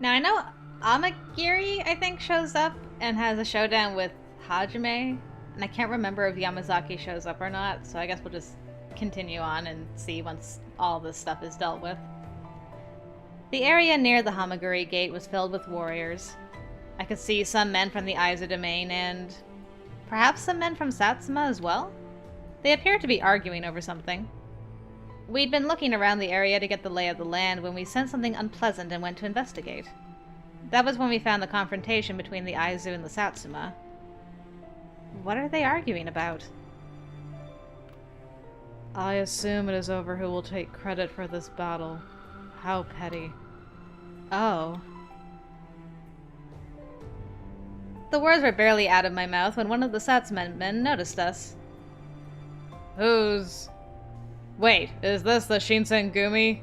Now I know Amagiri, I think, shows up and has a showdown with Hajime, and I can't remember if Yamazaki shows up or not, so I guess we'll just continue on and see once all this stuff is dealt with. The area near the Hamaguri gate was filled with warriors. I could see some men from the Aizu domain and perhaps some men from Satsuma as well? They appeared to be arguing over something. We'd been looking around the area to get the lay of the land when we sensed something unpleasant and went to investigate. That was when we found the confrontation between the Aizu and the Satsuma. What are they arguing about? I assume it is over who will take credit for this battle. How petty. Oh. The words were barely out of my mouth when one of the Satsuma men noticed us. Wait, is this the Shinsengumi?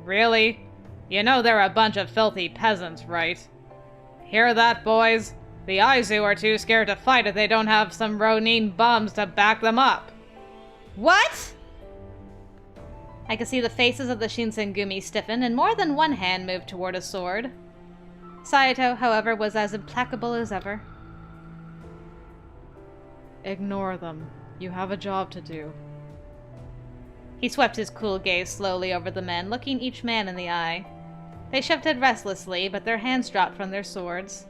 Really? You know they're a bunch of filthy peasants, right? Hear that, boys? The Aizu are too scared to fight if they don't have some Ronin bums to back them up. What? I could see the faces of the Shinsengumi stiffen, and more than one hand moved toward a sword. Saito, however, was as implacable as ever. Ignore them. You have a job to do. He swept his cool gaze slowly over the men, looking each man in the eye. They shifted restlessly, but their hands dropped from their swords.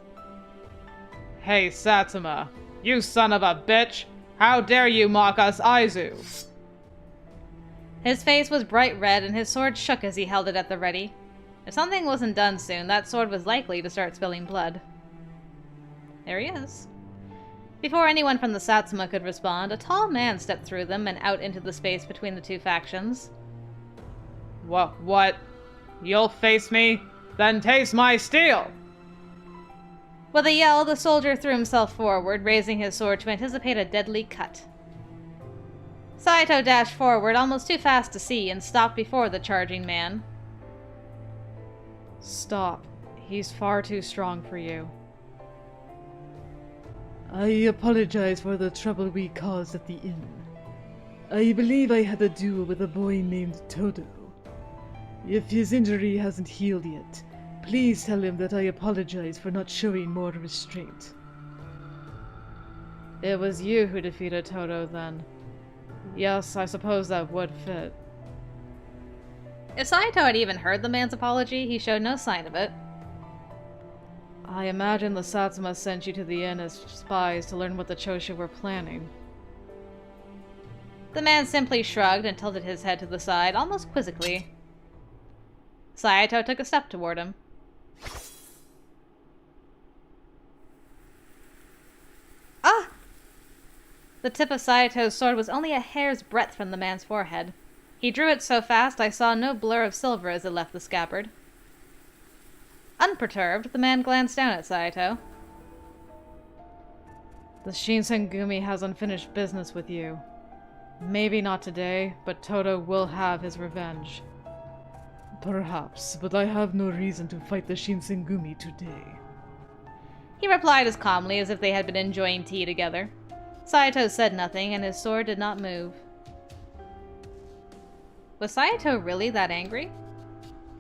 Hey, Satsuma! You son of a bitch! How dare you mock us Aizu! His face was bright red, and his sword shook as he held it at the ready. If something wasn't done soon, that sword was likely to start spilling blood. There he is. Before anyone from the Satsuma could respond, a tall man stepped through them and out into the space between the two factions. What? You'll face me? Then taste my steel! With a yell, the soldier threw himself forward, raising his sword to anticipate a deadly cut. Saito dashed forward, almost too fast to see, and stopped before the charging man. Stop. He's far too strong for you. I apologize for the trouble we caused at the inn. I believe I had a duel with a boy named Todo. If his injury hasn't healed yet, please tell him that I apologize for not showing more restraint. It was you who defeated Todo, then. Yes, I suppose that would fit. If Saito had even heard the man's apology, he showed no sign of it. I imagine the Satsuma sent you to the inn as spies to learn what the Choshu were planning. The man simply shrugged and tilted his head to the side, almost quizzically. Saito took a step toward him. Ah! The tip of Saito's sword was only a hair's breadth from the man's forehead. He drew it so fast I saw no blur of silver as it left the scabbard. Unperturbed, the man glanced down at Saito. The Shinsengumi has unfinished business with you. Maybe not today, but Todo will have his revenge. Perhaps, but I have no reason to fight the Shinsengumi today. He replied as calmly as if they had been enjoying tea together. Saito said nothing, and his sword did not move. Was Saito really that angry?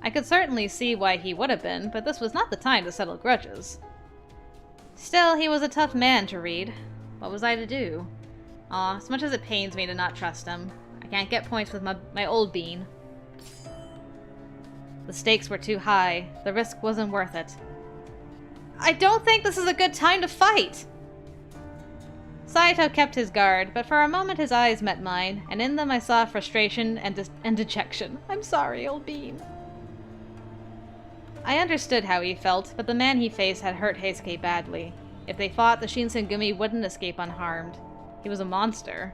I could certainly see why he would have been, but this was not the time to settle grudges. Still, he was a tough man to read. What was I to do? Aw, as much as it pains me to not trust him, I can't get points with my old bean. The stakes were too high. The risk wasn't worth it. I don't think this is a good time to fight! Saito kept his guard, but for a moment his eyes met mine, and in them I saw frustration and dejection. I'm sorry, old bean. I understood how he felt, but the man he faced had hurt Heisuke badly. If they fought, the Shinsengumi wouldn't escape unharmed. He was a monster.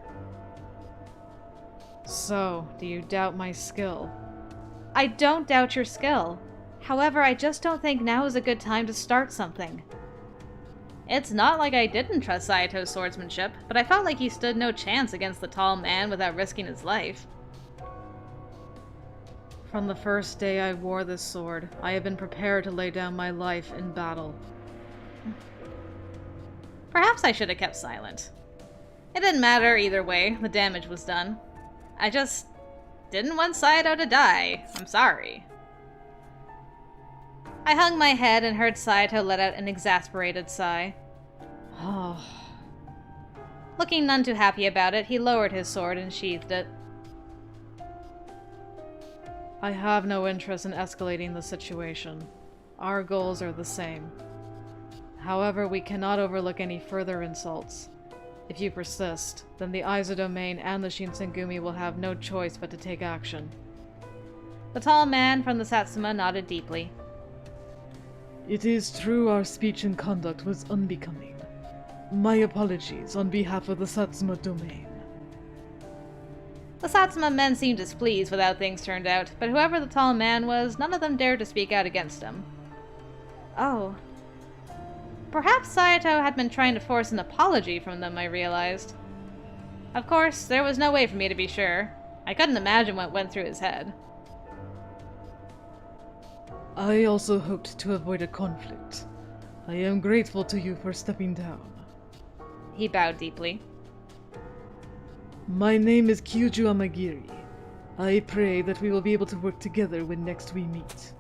So, do you doubt my skill? I don't doubt your skill. However, I just don't think now is a good time to start something. It's not like I didn't trust Saito's swordsmanship, but I felt like he stood no chance against the tall man without risking his life. From the first day I wore this sword, I have been prepared to lay down my life in battle. Perhaps I should have kept silent. It didn't matter either way, the damage was done. I just didn't want Saito to die. I'm sorry. I hung my head and heard Saito let out an exasperated sigh. Ah, Looking none too happy about it, he lowered his sword and sheathed it. I have no interest in escalating the situation. Our goals are the same. However, we cannot overlook any further insults. If you persist, then the Aizu domain and the Shinsengumi will have no choice but to take action. The tall man from the Satsuma nodded deeply. It is true our speech and conduct was unbecoming. My apologies on behalf of the Satsuma domain. The Satsuma men seemed displeased with how things turned out, but whoever the tall man was, none of them dared to speak out against him. Oh. Perhaps Saito had been trying to force an apology from them, I realized. Of course, there was no way for me to be sure. I couldn't imagine what went through his head. I also hoped to avoid a conflict. I am grateful to you for stepping down. He bowed deeply. My name is Kyuju Amagiri. I pray that we will be able to work together when next we meet.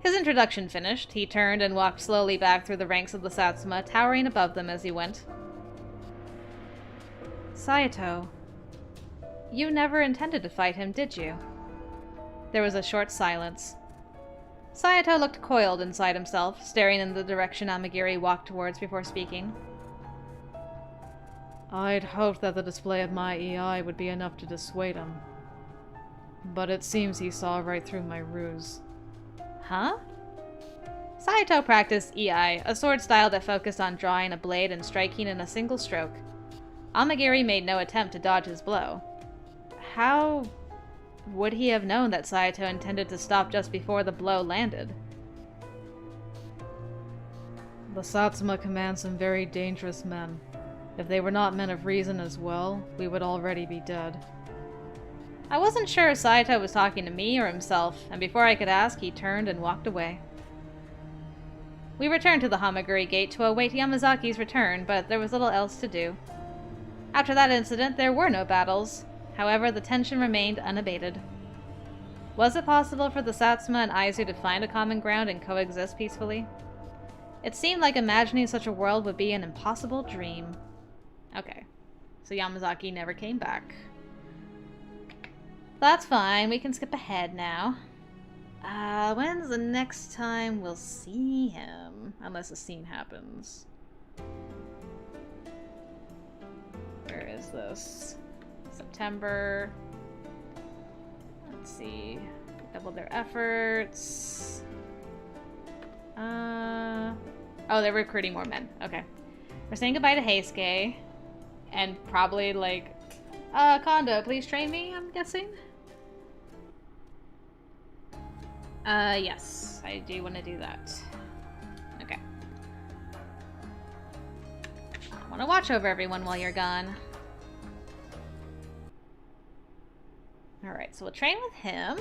His introduction finished, he turned and walked slowly back through the ranks of the Satsuma, towering above them as he went. Saito, you never intended to fight him, did you? There was a short silence. Saito looked coiled inside himself, staring in the direction Amagiri walked towards before speaking. I'd hoped that the display of my EI would be enough to dissuade him. But it seems he saw right through my ruse. Huh? Saito practiced EI, a sword style that focused on drawing a blade and striking in a single stroke. Amagiri made no attempt to dodge his blow. How would he have known that Saito intended to stop just before the blow landed? The Satsuma command some very dangerous men. If they were not men of reason as well, we would already be dead. I wasn't sure if Saito was talking to me or himself, and before I could ask, he turned and walked away. We returned to the Hamaguri gate to await Yamazaki's return, but there was little else to do. After that incident, there were no battles. However, the tension remained unabated. Was it possible for the Satsuma and Aizu to find a common ground and coexist peacefully? It seemed like imagining such a world would be an impossible dream. Okay, so Yamazaki never came back. That's fine, we can skip ahead now. When's the next time we'll see him? Unless a scene happens. Where is this? September. Let's see. Double their efforts. Oh, they're recruiting more men. Okay. We're saying goodbye to Heisuke. And probably, like, Kondo, please train me, I'm guessing? Yes. I do want to do that. Okay. I want to watch over everyone while you're gone. Alright, so we'll train with him.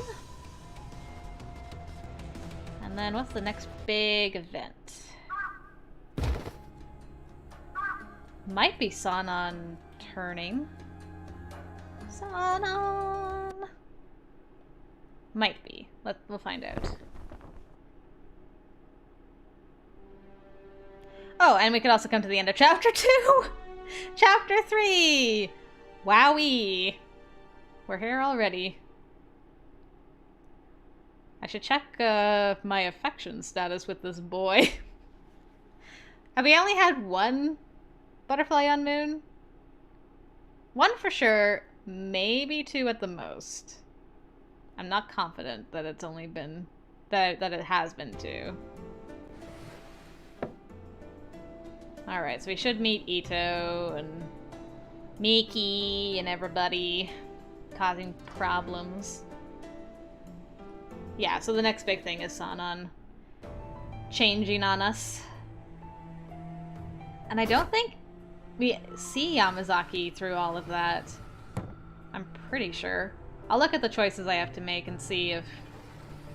And then what's the next big event? Might be Sanon turning. Sanon! Might be. We'll find out. Oh, and we could also come to the end of Chapter 2! Chapter 3! Wowee! We're here already. I should check my affection status with this boy. Have we only had one butterfly on Moon? One for sure, maybe two at the most. I'm not confident that it's only been... that it has been two. Alright, so we should meet Ito and Miki and everybody causing problems. Yeah, so the next big thing is Sanon changing on us. And I don't think we see Yamazaki through all of that. I'm pretty sure. I'll look at the choices I have to make and see if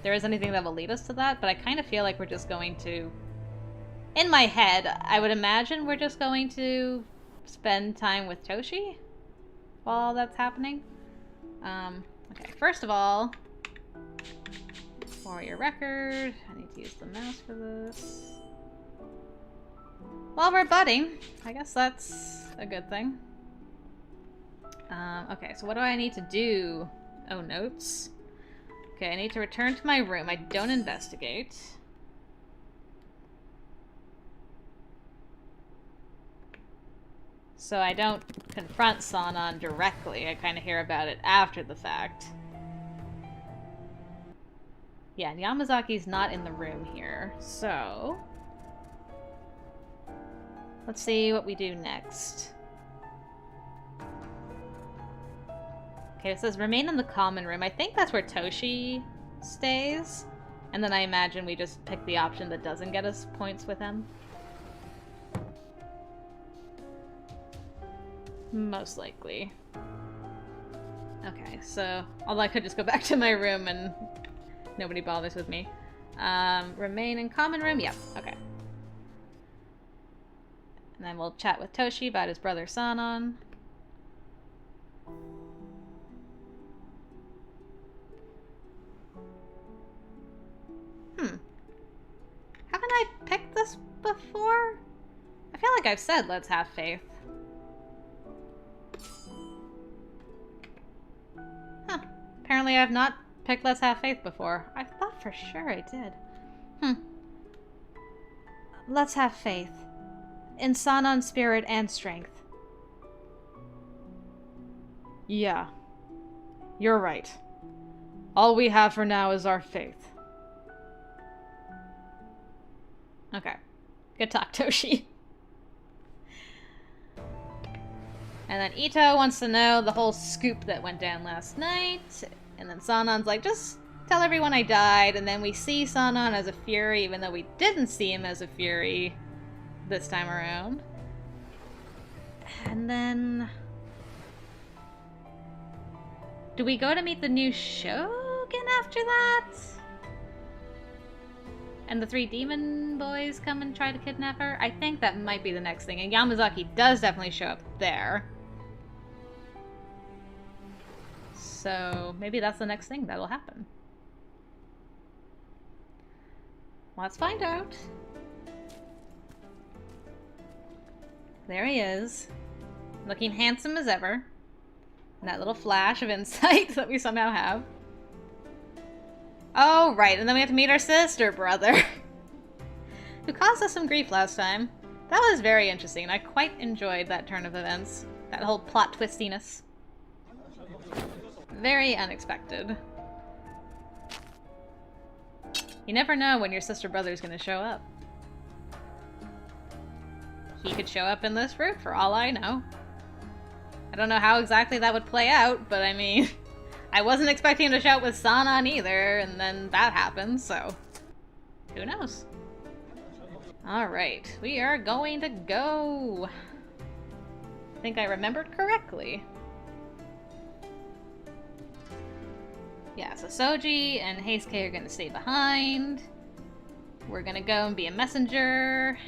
there is anything that will lead us to that, but I kind of feel like we're just going to... In my head, I would imagine we're just going to spend time with Toshi while all that's happening. Okay, first of all, Warrior record. I need to use the mouse for this. While we're budding, I guess that's a good thing. Okay, so what do I need to do? Oh, notes. Okay, I need to return to my room. I don't investigate. So I don't confront Sanan directly. I kind of hear about it after the fact. Yeah, and Yamazaki's not in the room here, so... let's see what we do next. Okay, it says remain in the common room. I think that's where Toshi stays. And then I imagine we just pick the option that doesn't get us points with him. Most likely. Okay, so... although I could just go back to my room and nobody bothers with me. Remain in common room? Yep, okay. And then we'll chat with Toshi about his brother Sanan. Haven't I picked this before? I feel like I've said let's have faith. Huh. Apparently I've not picked let's have faith before. I thought for sure I did. Let's have faith. In Sanan's spirit and strength. Yeah. You're right. All we have for now is our faith. Okay. Good talk, Toshi. And then Ito wants to know the whole scoop that went down last night. And then Sanan's like, just tell everyone I died. And then we see Sanan as a Fury, even though we didn't see him as a Fury this time around. And then... do we go to meet the new Shogun after that? And the 3 demon boys come and try to kidnap her? I think that might be the next thing. And Yamazaki does definitely show up there. So maybe that's the next thing that'll happen. Let's find out. There he is. Looking handsome as ever. And that little flash of insight that we somehow have. Oh, right, and then we have to meet our sister brother. Who caused us some grief last time. That was very interesting. I quite enjoyed that turn of events. That whole plot twistiness. Very unexpected. You never know when your sister brother's gonna show up. He could show up in this route for all I know. I don't know how exactly that would play out, but I mean... I wasn't expecting him to show up with Sanan either, and then that happened, so... who knows? Alright, we are going to go! I think I remembered correctly. Yeah, so Soji and Heisuke are gonna stay behind. We're gonna go and be a messenger.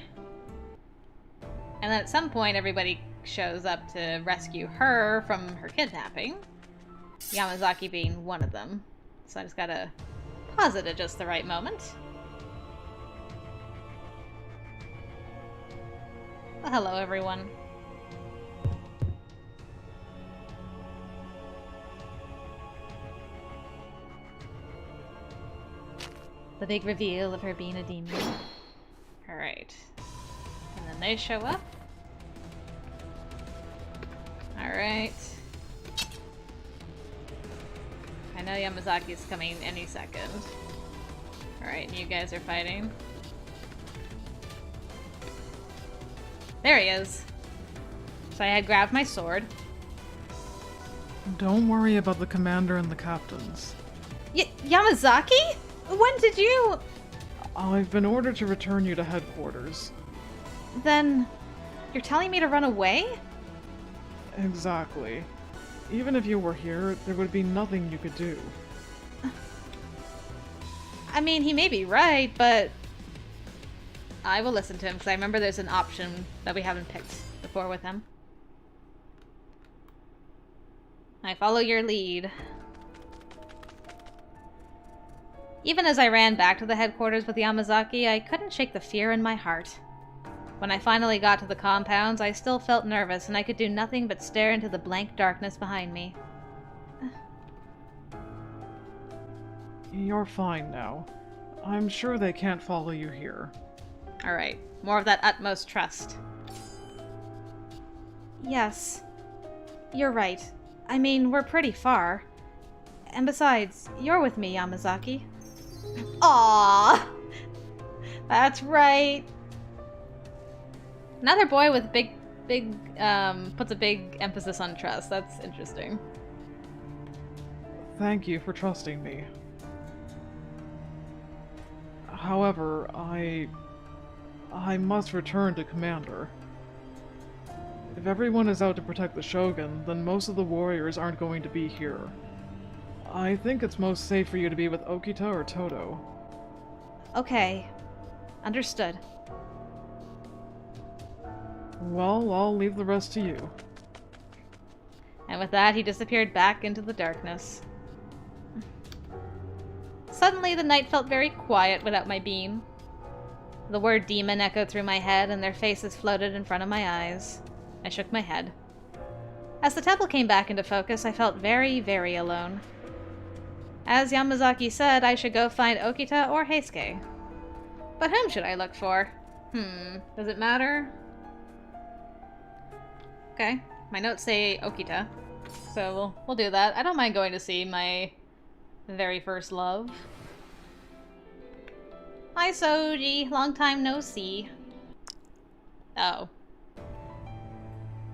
And then at some point everybody shows up to rescue her from her kidnapping. Yamazaki being one of them. So I just gotta pause it at just the right moment. Well, hello everyone. The big reveal of her being a demon. Alright. And then they show up. Alright. I know Yamazaki's coming any second. Alright, and you guys are fighting. There he is. So I had grabbed my sword. Don't worry about the commander and the captains. Yamazaki? When did you... I've been ordered to return you to headquarters. Then... you're telling me to run away? Exactly. Even if you were here, there would be nothing you could do. I mean, he may be right, but... I will listen to him, because I remember there's an option that we haven't picked before with him. I follow your lead. Even as I ran back to the headquarters with Yamazaki, I couldn't shake the fear in my heart. When I finally got to the compounds, I still felt nervous, and I could do nothing but stare into the blank darkness behind me. You're fine now. I'm sure they can't follow you here. Alright, more of that utmost trust. Yes. You're right. I mean, we're pretty far. And besides, you're with me, Yamazaki. Aww! That's right. Another boy with puts a big emphasis on trust. That's interesting. Thank you for trusting me. However, I must return to Commander. If everyone is out to protect the Shogun, then most of the warriors aren't going to be here. I think it's most safe for you to be with Okita or Toto. Okay. Understood. Well, I'll leave the rest to you. And with that, he disappeared back into the darkness. Suddenly, the night felt very quiet without my beam. The word demon echoed through my head, and their faces floated in front of my eyes. I shook my head. As the temple came back into focus, I felt very, very alone. As Yamazaki said, I should go find Okita or Heisuke. But whom should I look for? Does it matter? Okay, my notes say Okita, so we'll do that. I don't mind going to see my very first love. Hi, Soji. Long time no see. Oh.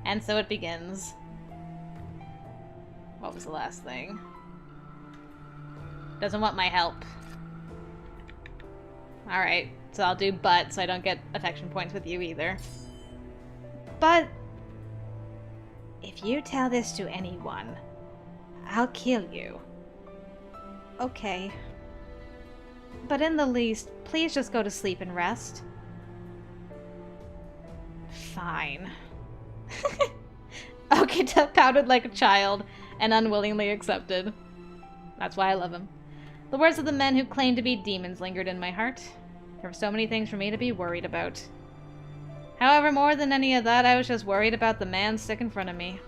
And so it begins. What was the last thing? Doesn't want my help. Alright, so I'll do but, so I don't get affection points with you either. But if you tell this to anyone, I'll kill you. Okay. But in the least, please just go to sleep and rest. Fine. Okita pouted like a child and unwillingly accepted. That's why I love him. The words of the men who claimed to be demons lingered in my heart. There were so many things for me to be worried about. However, more than any of that, I was just worried about the man stuck in front of me.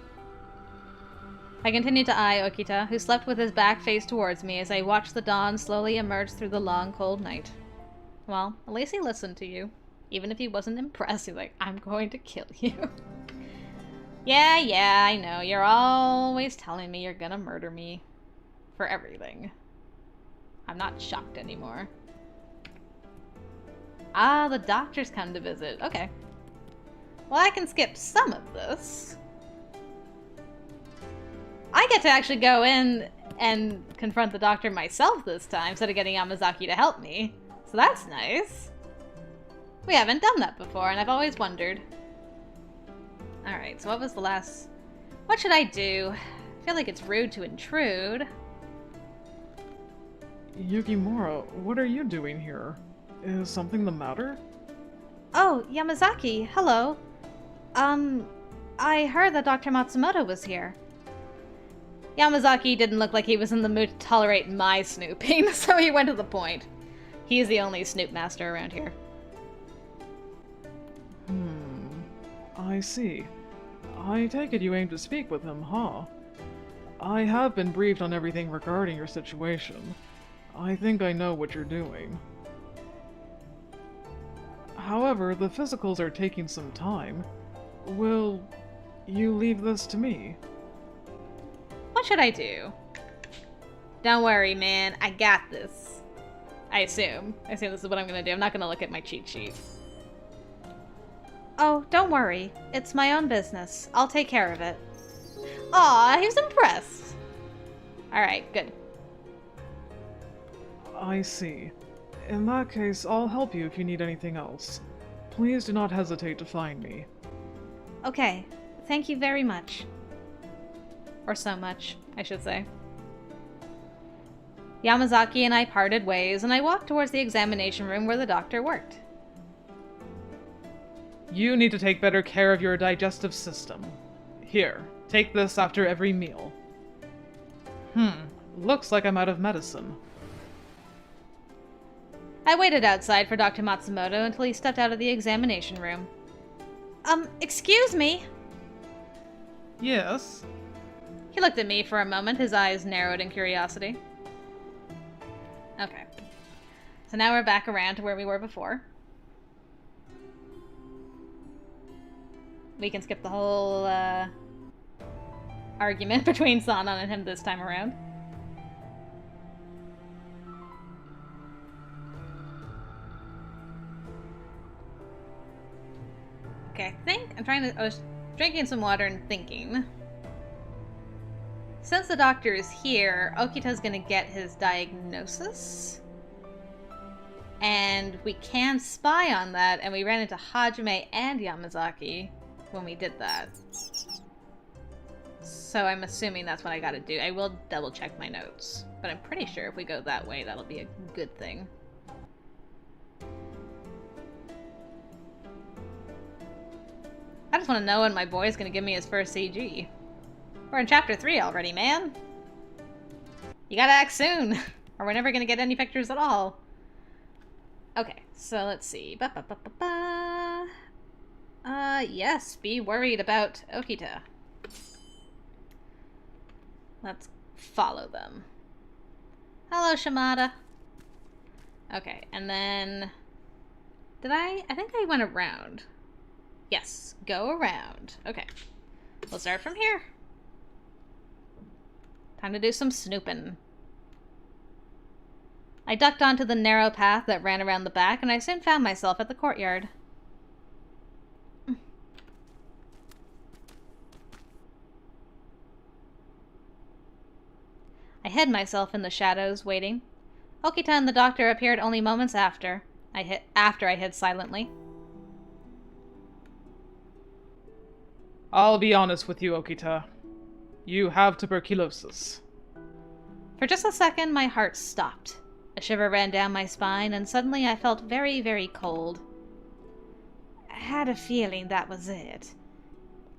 I continued to eye Okita, who slept with his back faced towards me as I watched the dawn slowly emerge through the long, cold night. Well, at least he listened to you. Even if he wasn't impressed, he's like, I'm going to kill you. Yeah, I know. You're always telling me you're gonna murder me. For everything. I'm not shocked anymore. Ah, the doctor's come to visit. Okay. Well, I can skip some of this. I get to actually go in and confront the doctor myself this time, instead of getting Yamazaki to help me. So that's nice. We haven't done that before, and I've always wondered. Alright, so what was the last... What should I do? I feel like it's rude to intrude. Yukimura, what are you doing here? Is something the matter? Oh, Yamazaki, hello. I heard that Dr. Matsumoto was here. Yamazaki didn't look like he was in the mood to tolerate my snooping, so he went to the point. He's the only snoop master around here. I see. I take it you aim to speak with him, huh? I have been briefed on everything regarding your situation. I think I know what you're doing. However, the physicals are taking some time. Will you leave this to me? What should I do? Don't worry, man. I got this. I assume. this is what I'm gonna do. I'm not gonna look at my cheat sheet. Oh, don't worry. It's my own business. I'll take care of it. Aw, he was impressed. Alright, good. I see. In that case, I'll help you if you need anything else. Please do not hesitate to find me. Okay. Thank you very much. Or so much, I should say. Yamazaki and I parted ways, and I walked towards the examination room where the doctor worked. You need to take better care of your digestive system. Here, take this after every meal. Looks like I'm out of medicine. I waited outside for Dr. Matsumoto until he stepped out of the examination room. Excuse me? Yes? He looked at me for a moment, his eyes narrowed in curiosity. Okay. So now we're back around to where we were before. We can skip the whole, argument between Sanan and him this time around. Okay, I was drinking some water and thinking. Since the doctor is here, Okita's gonna get his diagnosis. And we can spy on that, and we ran into Hajime and Yamazaki when we did that. So I'm assuming that's what I gotta do. I will double check my notes, but I'm pretty sure if we go that way, that'll be a good thing. I just want to know when my boy's gonna give me his first CG. We're in chapter 3 already, man. You gotta act soon, or we're never gonna get any pictures at all. Okay, so let's see. Yes, be worried about Okita. Let's follow them. Hello, Shimada. Okay, and then... I think I went around. Yes, go around. Okay, we'll start from here. Time to do some snooping. I ducked onto the narrow path that ran around the back, and I soon found myself at the courtyard. I hid myself in the shadows, waiting. Okita and the doctor appeared only moments after I hid silently. I'll be honest with you, Okita. You have tuberculosis. For just a second, my heart stopped. A shiver ran down my spine, and suddenly I felt very, very cold. I had a feeling that was it.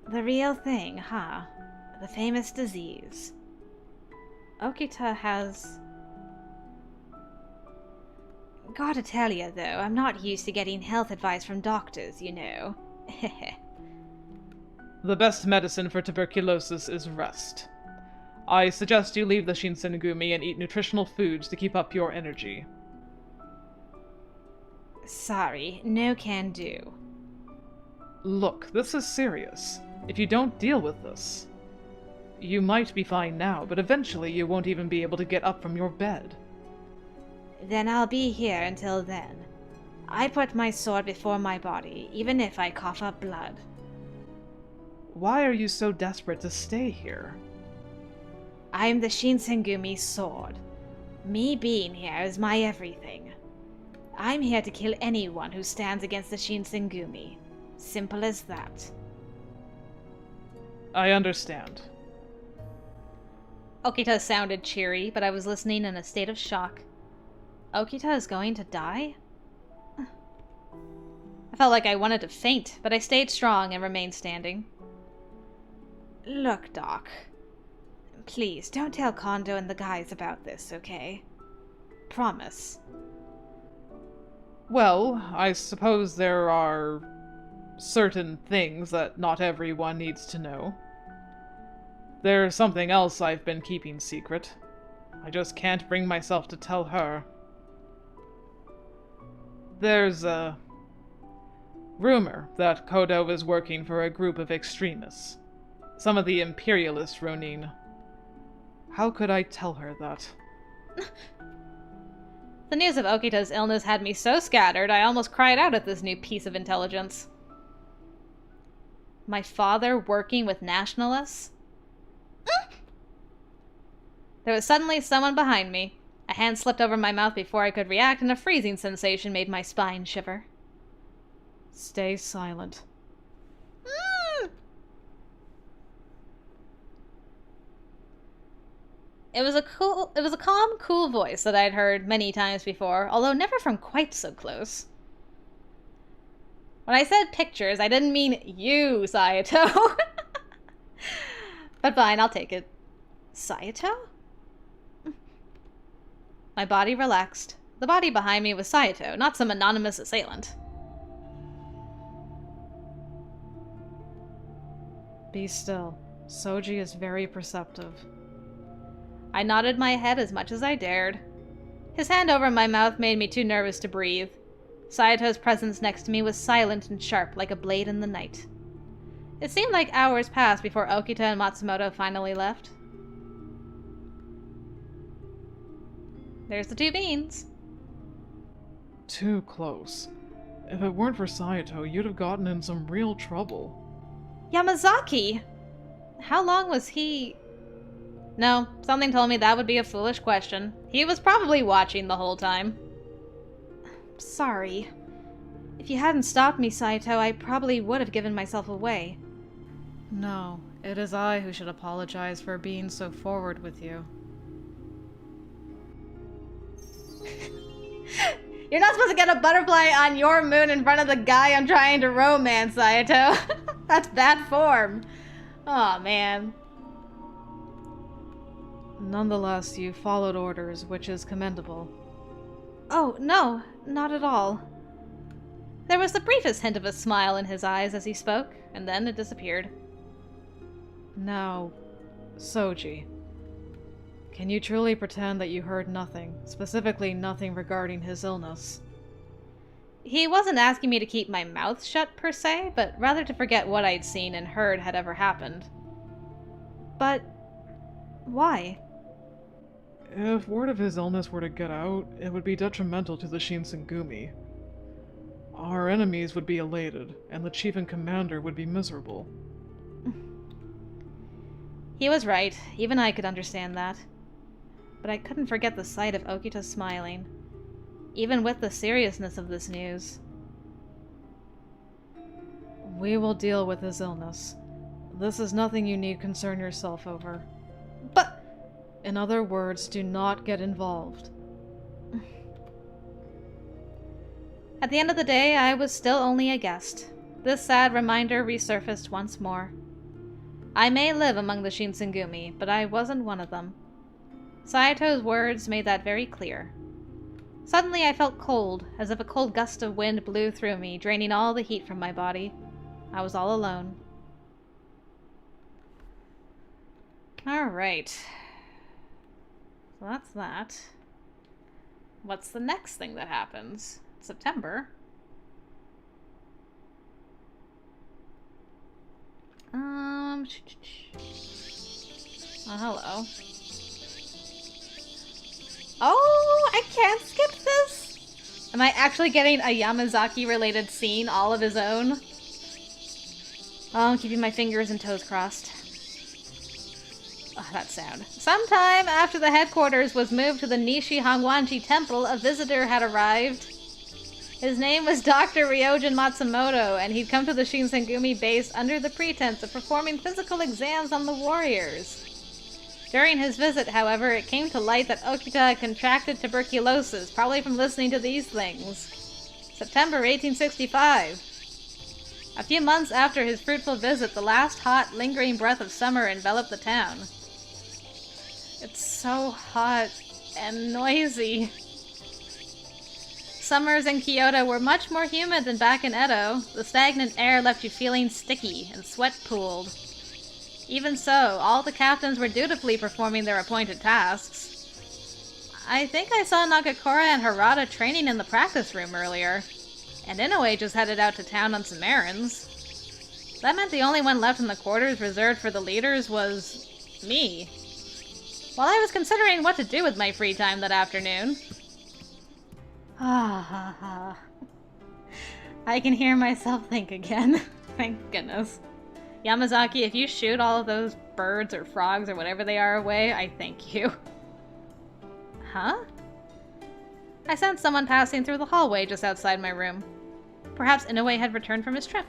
The real thing, huh? The famous disease. Okita has... Gotta tell you, though, I'm not used to getting health advice from doctors, you know. The best medicine for tuberculosis is rest. I suggest you leave the Shinsengumi and eat nutritional foods to keep up your energy. Sorry, no can do. Look, this is serious. If you don't deal with this, you might be fine now, but eventually you won't even be able to get up from your bed. Then I'll be here until then. I put my sword before my body, even if I cough up blood. Why are you so desperate to stay here? I'm the Shinsengumi's sword. Me being here is my everything. I'm here to kill anyone who stands against the Shinsengumi. Simple as that. I understand. Okita sounded cheery, but I was listening in a state of shock. Okita is going to die? I felt like I wanted to faint, but I stayed strong and remained standing. Look, Doc. Please, don't tell Kondo and the guys about this, okay? Promise. Well, I suppose there are certain things that not everyone needs to know. There's something else I've been keeping secret. I just can't bring myself to tell her. There's a rumor that Kodo is working for a group of extremists. Some of the imperialist Ronin. How could I tell her that? The news of Okita's illness had me so scattered, I almost cried out at this new piece of intelligence. My father working with nationalists? There was suddenly someone behind me. A hand slipped over my mouth before I could react, and a freezing sensation made my spine shiver. Stay silent. It was a calm, cool voice that I'd heard many times before, although never from quite so close. When I said pictures, I didn't mean you, Saito. But fine, I'll take it. Saito? My body relaxed, The body behind me was Saito, not some anonymous assailant. Be still. Soji is very perceptive. I nodded my head as much as I dared. His hand over my mouth made me too nervous to breathe. Saito's presence next to me was silent and sharp, like a blade in the night. It seemed like hours passed before Okita and Matsumoto finally left. There's the two beans. Too close. If it weren't for Saito, you'd have gotten in some real trouble. Yamazaki! How long was he... No, something told me that would be a foolish question. He was probably watching the whole time. Sorry. If you hadn't stopped me, Saito, I probably would have given myself away. No, it is I who should apologize for being so forward with you. You're not supposed to get a butterfly on your moon in front of the guy I'm trying to romance, Saito. That's bad form. Aw, man. Nonetheless, you followed orders, which is commendable. Oh, no, not at all. There was the briefest hint of a smile in his eyes as he spoke, and then it disappeared. Now, Soji, can you truly pretend that you heard nothing, specifically nothing regarding his illness? He wasn't asking me to keep my mouth shut per se, but rather to forget what I'd seen and heard had ever happened. But why? If word of his illness were to get out, it would be detrimental to the Shinsengumi. Our enemies would be elated, and the chief and commander would be miserable. He was right. Even I could understand that. But I couldn't forget the sight of Okita smiling, even with the seriousness of this news. We will deal with his illness. This is nothing you need concern yourself over. But... In other words, do not get involved. At the end of the day, I was still only a guest. This sad reminder resurfaced once more. I may live among the Shinsengumi, but I wasn't one of them. Saito's words made that very clear. Suddenly I felt cold, as if a cold gust of wind blew through me, draining all the heat from my body. I was all alone. Alright. So that's that. What's the next thing that happens? September. Oh, hello. Oh, I can't skip this? Am I actually getting a Yamazaki-related scene all of his own? Oh, I'm keeping my fingers and toes crossed. Oh, that sound. Sometime after the headquarters was moved to the Nishi Hongwanji Temple, a visitor had arrived. His name was Dr. Ryojin Matsumoto, and he'd come to the Shinsengumi base under the pretense of performing physical exams on the warriors. During his visit, however, it came to light that Okita had contracted tuberculosis, probably from listening to these things. September 1865. A few months after his fruitful visit, the last hot, lingering breath of summer enveloped the town. It's so hot and noisy. Summers in Kyoto were much more humid than back in Edo. The stagnant air left you feeling sticky and sweat-pooled. Even so, all the captains were dutifully performing their appointed tasks. I think I saw Nagakura and Harada training in the practice room earlier, and Inoue just headed out to town on some errands. That meant the only one left in the quarters reserved for the leaders was... me. While I was considering what to do with my free time that afternoon... I can hear myself think again. Thank goodness. Yamazaki, if you shoot all of those birds or frogs or whatever they are away, I thank you. Huh? I sensed someone passing through the hallway just outside my room. Perhaps Inoue had returned from his trip.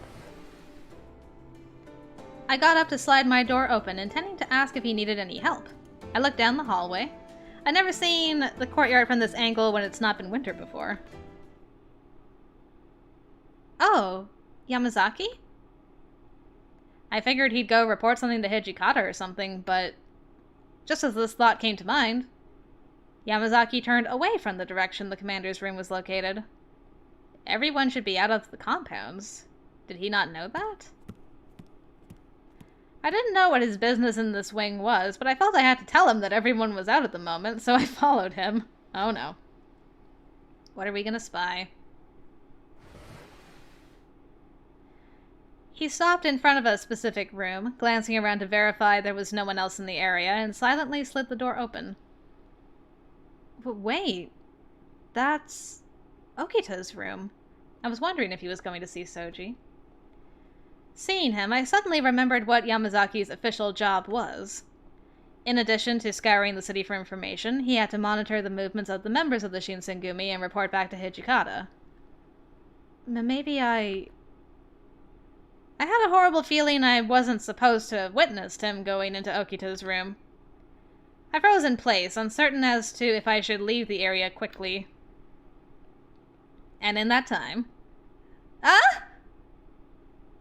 I got up to slide my door open, intending to ask if he needed any help. I looked down the hallway. I'd never seen the courtyard from this angle when it's not been winter before. Oh, Yamazaki? I figured he'd go report something to Hijikata or something, but just as this thought came to mind... Yamazaki turned away from the direction the commander's room was located. Everyone should be out of the compounds. Did he not know that? I didn't know what his business in this wing was, but I felt I had to tell him that everyone was out at the moment, so I followed him. Oh no. What are we gonna spy? He stopped in front of a specific room, glancing around to verify there was no one else in the area, and silently slid the door open. But wait, that's Okita's room. I was wondering if he was going to see Soji. Seeing him, I suddenly remembered what Yamazaki's official job was. In addition to scouring the city for information, he had to monitor the movements of the members of the Shinsengumi and report back to Hijikata. Maybe I had a horrible feeling I wasn't supposed to have witnessed him going into Okita's room. I froze in place, uncertain as to if I should leave the area quickly. And in that time... Ah!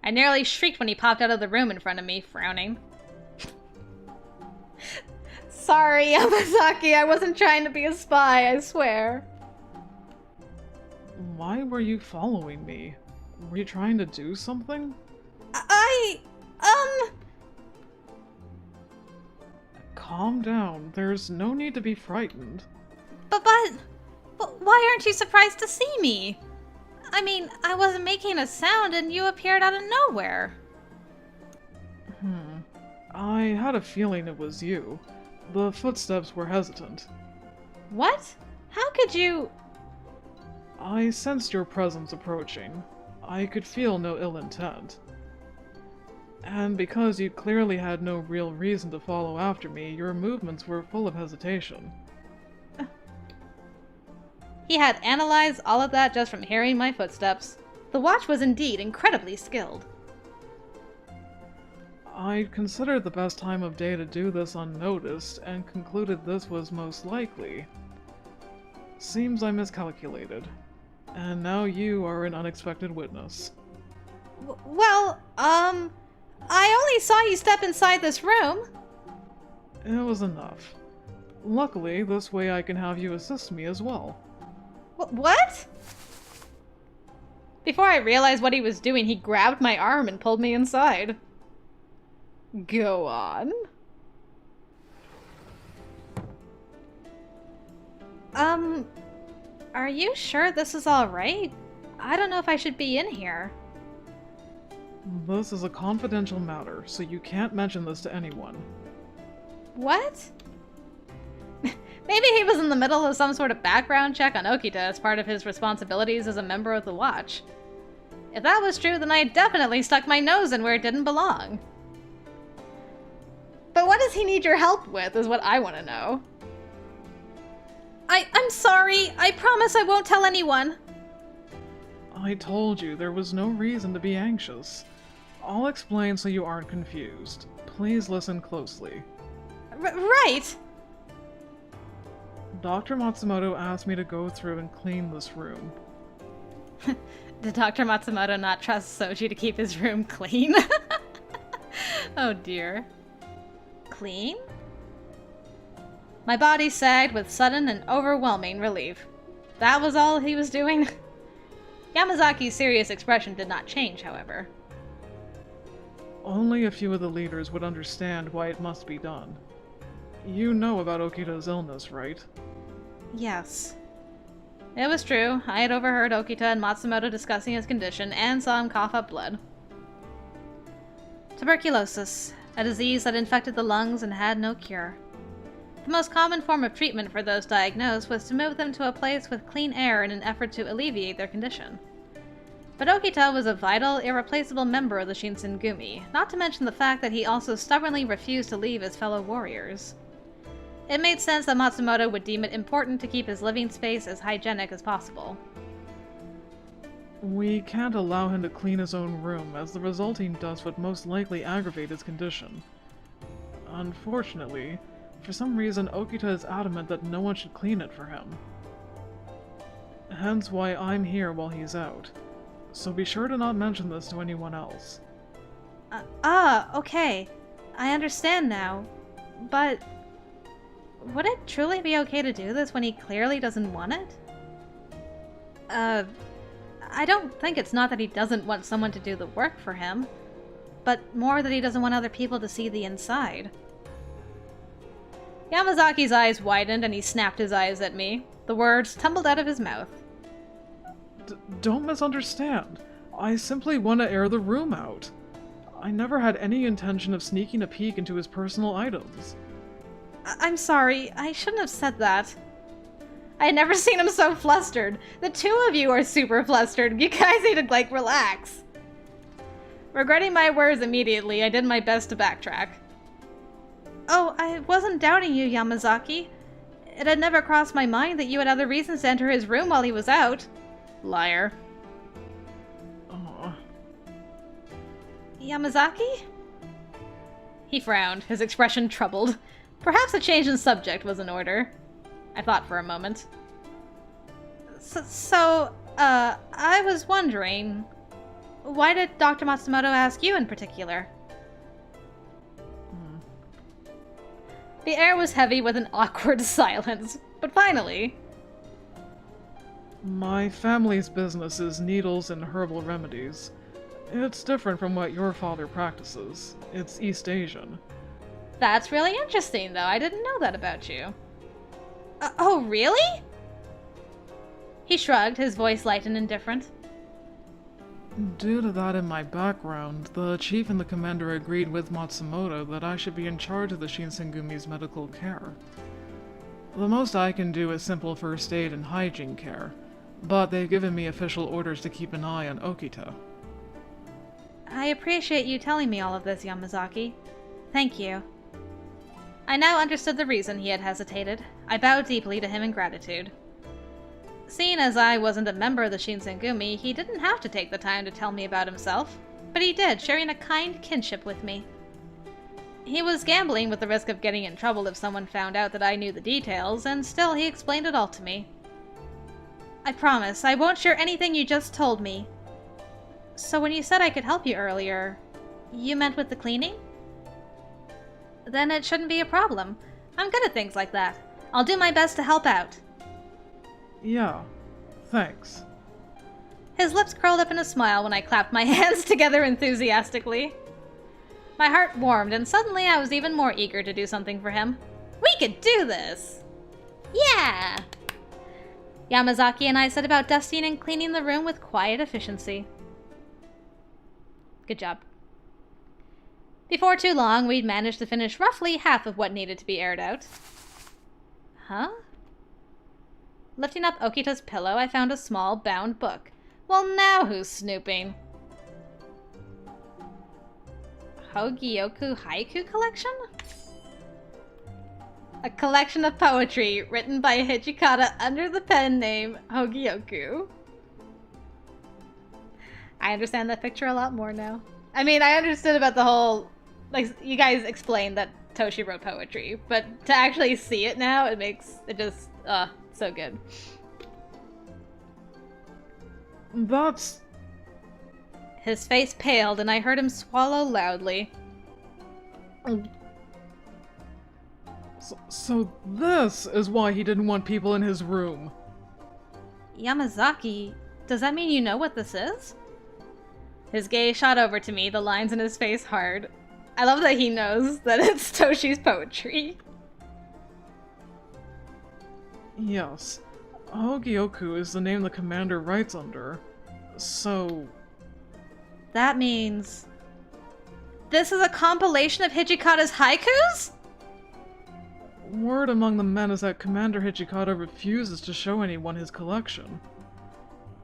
I nearly shrieked when he popped out of the room in front of me, frowning. Sorry, Yamazaki, I wasn't trying to be a spy, I swear. Why were you following me? Were you trying to do something? Calm down. There's no need to be frightened. But why aren't you surprised to see me? I mean, I wasn't making a sound and you appeared out of nowhere. I had a feeling it was you. The footsteps were hesitant. What? How could you... I sensed your presence approaching. I could feel no ill intent. And because you clearly had no real reason to follow after me, your movements were full of hesitation. He had analyzed all of that just from hearing my footsteps. The watch was indeed incredibly skilled. I considered the best time of day to do this unnoticed, and concluded this was most likely. Seems I miscalculated. And now you are an unexpected witness. I only saw you step inside this room. It was enough. Luckily, this way I can have you assist me as well. What? Before I realized what he was doing, he grabbed my arm and pulled me inside. Go on. Are you sure this is alright? I don't know if I should be in here. This is a confidential matter, so you can't mention this to anyone. What? Maybe he was in the middle of some sort of background check on Okita as part of his responsibilities as a member of the Watch. If that was true, then I definitely stuck my nose in where it didn't belong. But what does he need your help with, is what I want to know. I'm sorry. I promise I won't tell anyone. I told you there was no reason to be anxious. I'll explain so you aren't confused. Please listen closely. Right! Dr. Matsumoto asked me to go through and clean this room. Did Dr. Matsumoto not trust Soji to keep his room clean? Oh dear. Clean? My body sagged with sudden and overwhelming relief. That was all he was doing? Yamazaki's serious expression did not change, however. Only a few of the leaders would understand why it must be done. You know about Okita's illness, right? Yes. It was true. I had overheard Okita and Matsumoto discussing his condition and saw him cough up blood. Tuberculosis, a disease that infected the lungs and had no cure. The most common form of treatment for those diagnosed was to move them to a place with clean air in an effort to alleviate their condition. But Okita was a vital, irreplaceable member of the Shinsengumi, not to mention the fact that he also stubbornly refused to leave his fellow warriors. It made sense that Matsumoto would deem it important to keep his living space as hygienic as possible. We can't allow him to clean his own room, as the resulting dust would most likely aggravate his condition. Unfortunately, for some reason Okita is adamant that no one should clean it for him. Hence why I'm here while he's out. So be sure to not mention this to anyone else. Okay. I understand now. But... Would it truly be okay to do this when he clearly doesn't want it? I don't think it's not that he doesn't want someone to do the work for him, but more that he doesn't want other people to see the inside. Yamazaki's eyes widened and he snapped his eyes at me. The words tumbled out of his mouth. Don't misunderstand. I simply want to air the room out. I never had any intention of sneaking a peek into his personal items. I'm sorry, I shouldn't have said that. I had never seen him so flustered. The two of you are super flustered. You guys need to, relax. Regretting my words immediately, I did my best to backtrack. Oh, I wasn't doubting you, Yamazaki. It had never crossed my mind that you had other reasons to enter his room while he was out. Liar. Aw. Yamazaki? He frowned, his expression troubled. Perhaps a change in subject was in order. I thought for a moment. I was wondering, why did Dr. Matsumoto ask you in particular? The air was heavy with an awkward silence, but finally... My family's business is needles and herbal remedies. It's different from what your father practices. It's East Asian. That's really interesting, though. I didn't know that about you. Oh, really? He shrugged, his voice light and indifferent. Due to that in my background, the chief and the commander agreed with Matsumoto that I should be in charge of the Shinsengumi's medical care. The most I can do is simple first aid and hygiene care, but they've given me official orders to keep an eye on Okita. I appreciate you telling me all of this, Yamazaki. Thank you. I now understood the reason he had hesitated. I bowed deeply to him in gratitude. Seeing as I wasn't a member of the Shinsengumi, he didn't have to take the time to tell me about himself, but he did, sharing a kind kinship with me. He was gambling with the risk of getting in trouble if someone found out that I knew the details, and still he explained it all to me. I promise, I won't share anything you just told me. So when you said I could help you earlier, you meant with the cleaning? Then it shouldn't be a problem. I'm good at things like that. I'll do my best to help out. Yeah, thanks. His lips curled up in a smile when I clapped my hands together enthusiastically. My heart warmed, and suddenly I was even more eager to do something for him. We could do this! Yeah! Yamazaki and I set about dusting and cleaning the room with quiet efficiency. Good job. Before too long, we'd managed to finish roughly half of what needed to be aired out. Huh? Lifting up Okita's pillow, I found a small, bound book. Well, now who's snooping? Hogyoku Haiku Collection? A collection of poetry written by Hijikata under the pen name Hogyoku. I understand that picture a lot more now. I mean, I understood about the whole... you guys explained that Toshi wrote poetry, but to actually see it now, it makes it just... so good. That's... His face paled, and I heard him swallow loudly. So this is why he didn't want people in his room. Yamazaki, does that mean you know what this is? His gaze shot over to me, the lines in his face hard. I love that he knows that it's Toshi's poetry. Yes. Hogyoku is the name the commander writes under. So... That means... This is a compilation of Hijikata's haikus? Word among the men is that Commander Hijikata refuses to show anyone his collection.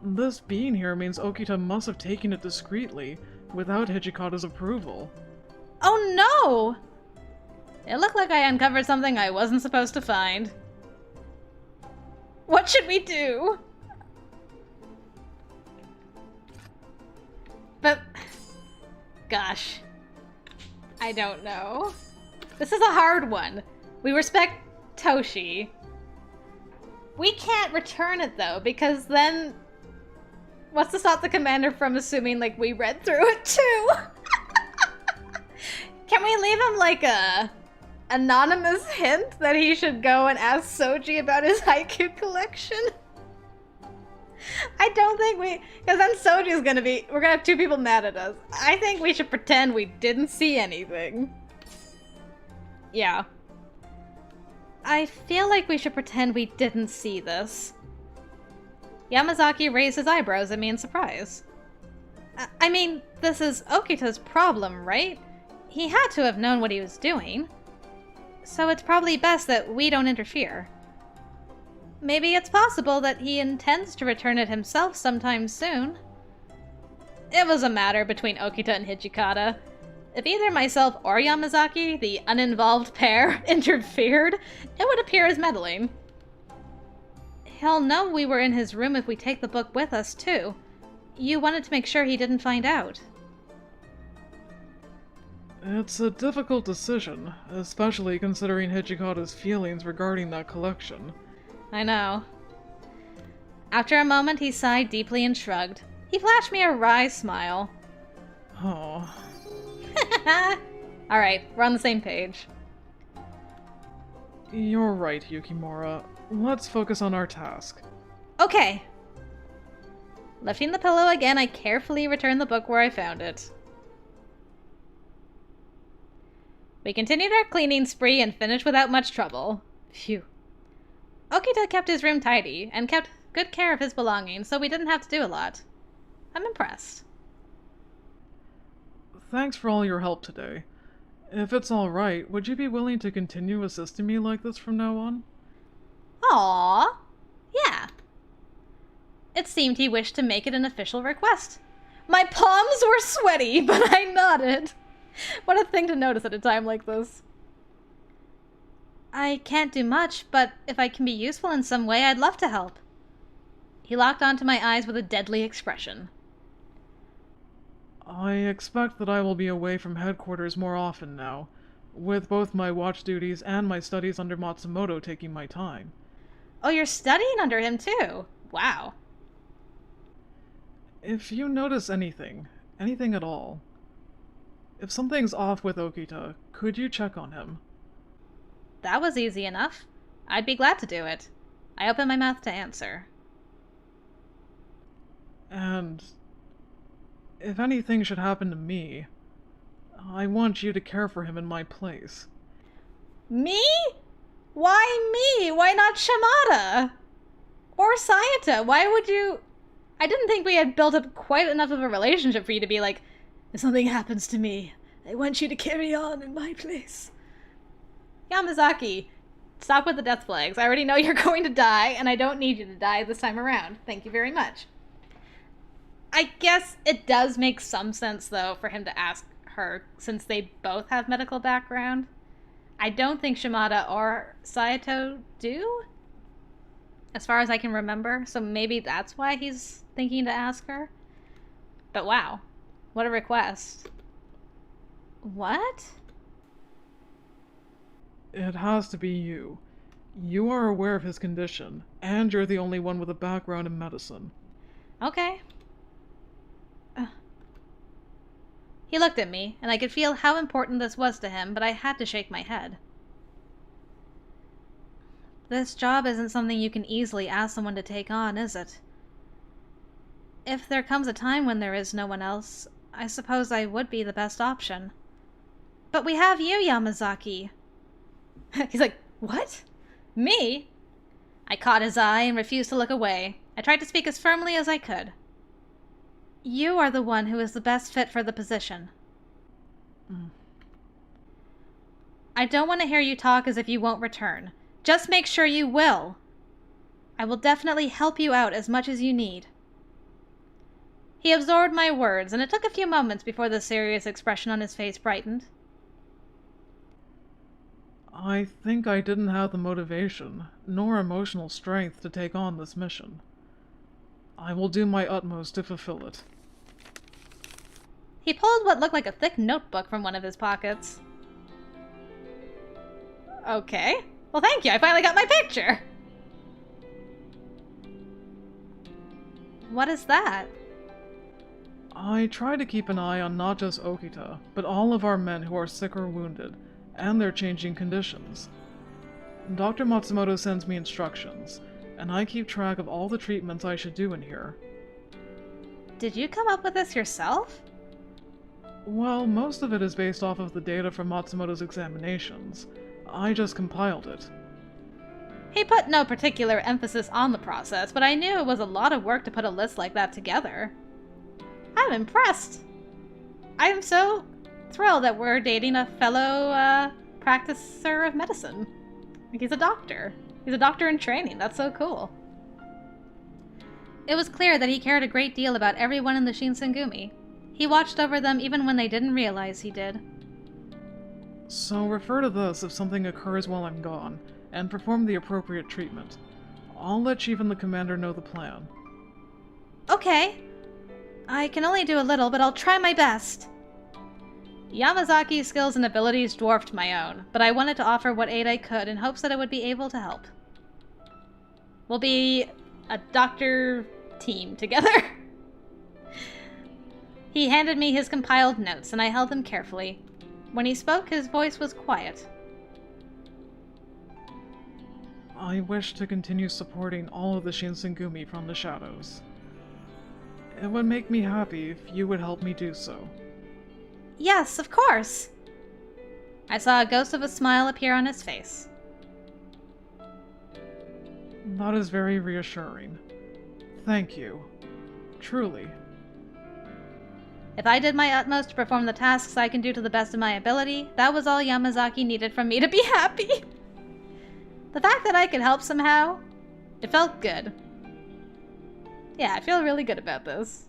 This being here means Okita must have taken it discreetly, without Hijikata's approval. Oh no! It looked like I uncovered something I wasn't supposed to find. What should we do? But... Gosh. I don't know. This is a hard one. We respect Toshi. We can't return it, though, because then... What's to stop the commander from assuming, we read through it, too? Can we leave him, anonymous hint that he should go and ask Soji about his haiku collection? I don't think because then Soji's we're gonna have two people mad at us. I think we should pretend we didn't see anything. Yeah. I feel like we should pretend we didn't see this. Yamazaki raised his eyebrows at me in surprise. I mean, this is Okita's problem, right? He had to have known what he was doing. So it's probably best that we don't interfere. Maybe it's possible that he intends to return it himself sometime soon. It was a matter between Okita and Hijikata. If either myself or Yamazaki, the uninvolved pair, interfered, it would appear as meddling. He'll know we were in his room if we take the book with us, too. You wanted to make sure he didn't find out. It's a difficult decision, especially considering Hijikata's feelings regarding that collection. I know. After a moment, he sighed deeply and shrugged. He flashed me a wry smile. Oh. Alright, we're on the same page. You're right, Yukimura. Let's focus on our task. Okay. Lifting the pillow again, I carefully returned the book where I found it. We continued our cleaning spree and finished without much trouble. Phew. Okita kept his room tidy and kept good care of his belongings, so we didn't have to do a lot. I'm impressed. Thanks for all your help today. If it's alright, would you be willing to continue assisting me like this from now on? Aww. Yeah. It seemed he wished to make it an official request. My palms were sweaty, but I nodded. What a thing to notice at a time like this. I can't do much, but if I can be useful in some way, I'd love to help. He locked onto my eyes with a deadly expression. I expect that I will be away from headquarters more often now, with both my watch duties and my studies under Matsumoto taking my time. Oh, you're studying under him too? Wow. If you notice anything at all, if something's off with Okita, could you check on him? That was easy enough. I'd be glad to do it. I opened my mouth to answer. And if anything should happen to me, I want you to care for him in my place. Me? Why me? Why not Shimada? Or Sayata? Why would you... I didn't think we had built up quite enough of a relationship for you to be like, if something happens to me, I want you to carry on in my place. Yamazaki, stop with the death flags. I already know you're going to die, and I don't need you to die this time around. Thank you very much. I guess it does make some sense, though, for him to ask her, since they both have medical background. I don't think Shimada or Saito do, as far as I can remember, so maybe that's why he's thinking to ask her. But wow, what a request. What? It has to be you. You are aware of his condition, and you're the only one with a background in medicine. Okay. He looked at me, and I could feel how important this was to him, but I had to shake my head. This job isn't something you can easily ask someone to take on, is it? If there comes a time when there is no one else, I suppose I would be the best option. But we have you, Yamazaki. He's like, what? Me? I caught his eye and refused to look away. I tried to speak as firmly as I could. You are the one who is the best fit for the position. I don't want to hear you talk as if you won't return. Just make sure you will. I will definitely help you out as much as you need. He absorbed my words, and it took a few moments before the serious expression on his face brightened. I think I didn't have the motivation, nor emotional strength to take on this mission. I will do my utmost to fulfill it. He pulled what looked like a thick notebook from one of his pockets. Okay. Well, thank you. I finally got my picture. What is that? I try to keep an eye on not just Okita, but all of our men who are sick or wounded, and their changing conditions. Dr. Matsumoto sends me instructions, and I keep track of all the treatments I should do in here. Did you come up with this yourself? Well, most of it is based off of the data from Matsumoto's examinations. I just compiled it. He put no particular emphasis on the process, but I knew it was a lot of work to put a list like that together. I'm impressed. I am so thrilled that we're dating a fellow, practicer of medicine. Like, he's a doctor. He's a doctor in training. That's so cool. It was clear that he cared a great deal about everyone in the Shinsengumi. He watched over them even when they didn't realize he did. So refer to this if something occurs while I'm gone, and perform the appropriate treatment. I'll let Chief and the Commander know the plan. Okay. I can only do a little, but I'll try my best. Yamazaki's skills and abilities dwarfed my own, but I wanted to offer what aid I could in hopes that I would be able to help. We'll be a doctor team together. He handed me his compiled notes, and I held them carefully. When he spoke, his voice was quiet. I wish to continue supporting all of the Shinsengumi from the shadows. It would make me happy if you would help me do so. Yes, of course. I saw a ghost of a smile appear on his face. That is very reassuring. Thank you. Truly. If I did my utmost to perform the tasks I can do to the best of my ability, that was all Yamazaki needed from me to be happy. The fact that I could help somehow, it felt good. Yeah, I feel really good about this.